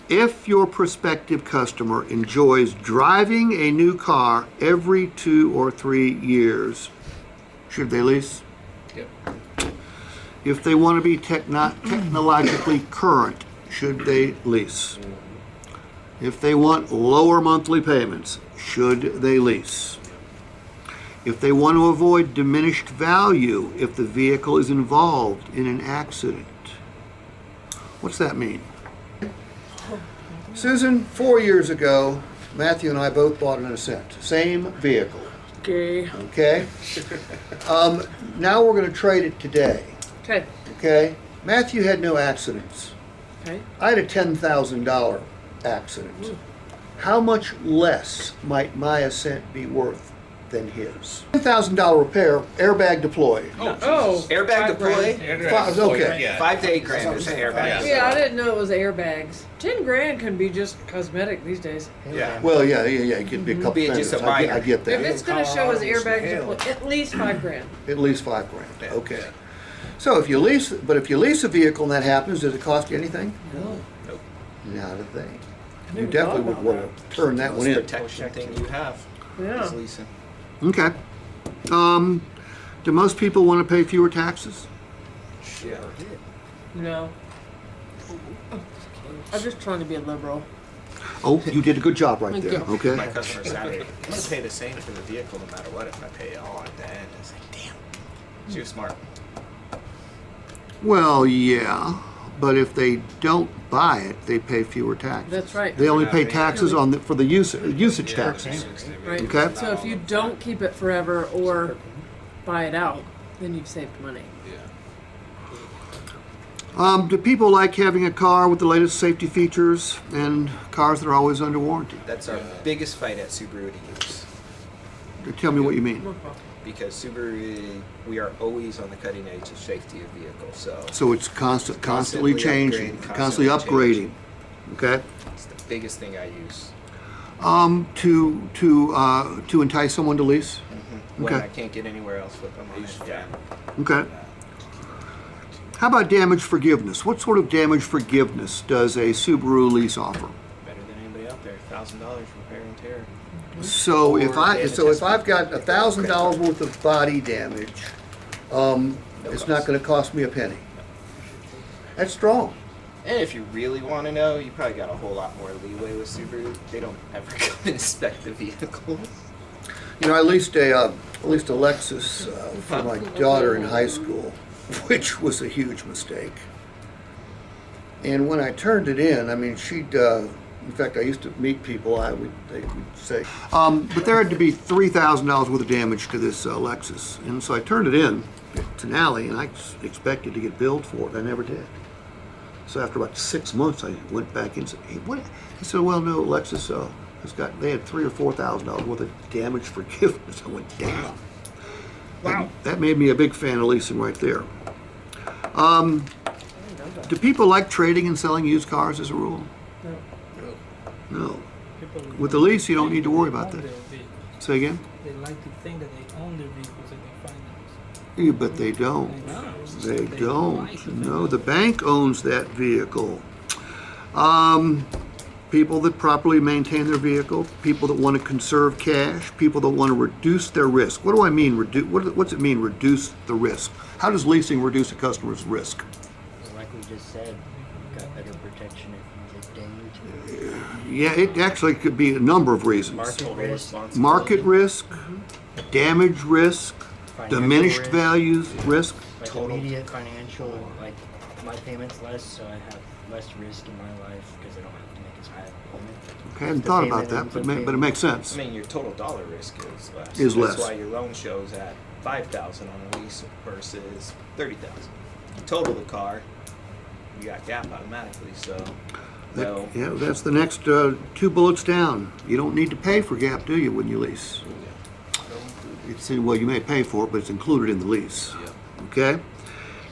If your prospective customer enjoys driving a new car every 2 or 3 years, should they lease? Yep. If they want to be technologically current, should they lease? If they want lower monthly payments, should they lease? If they want to avoid diminished value if the vehicle is involved in an accident. What's that mean? Susan, 4 years ago, Matthew and I both bought an Ascent. Same vehicle. Okay. Okay? Now we're going to trade it today. Okay. Okay? Matthew had no accidents. Okay. I had a $10,000 accident. How much less might my Ascent be worth than his? $10,000 repair, airbag deployed. Oh. Airbag deployed? Okay. Yeah. 5 to 8 grand is an airbag. Yeah, I didn't know it was airbags. 10 grand can be just cosmetic these days. Yeah. Well, yeah, it could be a couple Be it fenders. just a I minor. get If that. it's going to show as airbag deployed, at least 5 grand. At least $5,000. Okay. So if you lease a vehicle and that happens, does it cost you anything? No. Nope. Not a thing. I You never definitely thought would about want to turn that Most one in. protection thing you have Yeah. is leasing. Okay. Do most people want to pay fewer taxes? Yeah. No. I'm just trying to be a liberal. Oh, you did a good job right Thank there. you. My Okay. customer Saturday, I'm going to pay the same for the vehicle no matter what if I pay it all at the end. It's like, damn. She was smart. Well, yeah, but if they don't buy it, they pay fewer taxes. That's right. They only pay taxes for the usage taxes. Right. Okay. So if you don't keep it forever or buy it out, then you've saved money. Do people like having a car with the latest safety features and cars that are always under warranty? That's our biggest fight at Subaru to use. Tell me what you mean. Because Subaru, we are always on the cutting edge of safety of vehicles. So So it's constantly changing, upgrading, constantly upgrading. Okay. it's the biggest thing I use. To entice someone to lease. When Okay. I can't get anywhere else with them on it. Yeah. Okay. How about damage forgiveness? What sort of damage forgiveness does a Subaru lease offer? Better than anybody out there. $1,000 repair and tear. So if damage I've got $1,000 worth of body damage, it's not going to cost me a penny. That's strong. And if you really want to know, you probably got a whole lot more leeway with Subaru. They don't ever come and inspect the vehicles. You know, I leased a Lexus for my daughter in high school, which was a huge mistake. And when I turned it in, I mean, in fact, I used to meet people, they would say, but there had to be $3,000 worth of damage to this Lexus. And so I turned it in to Nally, and I expected to get billed for it. I never did. So after about 6 months, I went back in and said, hey, what? He said, well, no, Lexus they had $3,000 or $4,000 worth of damage forgiveness. I went, damn. Wow. That made me a big fan of leasing right there. Do people like trading and selling used cars as a rule? No. With the lease, you don't need to worry about that. Say again? They like to think that they own their vehicles and they finance. Yeah, but they don't. They don't. No, the bank owns that vehicle. People that properly maintain their vehicle, people that want to conserve cash, people that want to reduce their risk. What do I mean? What's it mean, reduce the risk? How does leasing reduce a customer's risk? Like we just said, got better protection if you get damage. Yeah, it actually could be a number of reasons. Total responsibility. Market risk, damage risk, Financial diminished risk. values risk. Like Total. immediate financial, like my payment's less, so I have less risk in my life because I don't have to make as high a payment. Okay, I hadn't thought about that, but it makes sense. I mean, your total dollar risk is less. Is less. That's why your loan shows at $5,000 on a lease versus $30,000. You total the car, you got gap automatically. So, no. Yeah, that's the next 2 bullets down. You don't need to pay for gap, do you, when you lease? Well, you may pay for it, but it's included in the lease. Okay?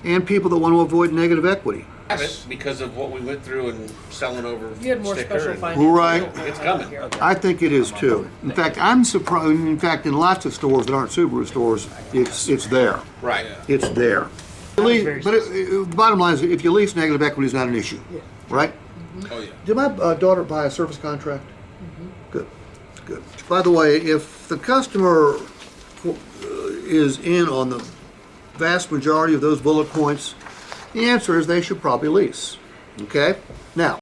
And people that want to avoid negative equity. Have it because of what we went through and selling over. You had more sticker special and- financing. Right. It's coming. I think it is too. In fact, I'm surprised. In fact, in lots of stores that aren't Subaru stores, it's there. Right. It's there. But the bottom line is, if you lease, negative equity is not an issue, right? Oh, yeah. Did my daughter buy a service contract? Good, good. By the way, if the customer is in on the vast majority of those bullet points, the answer is they should probably lease. Okay? Now,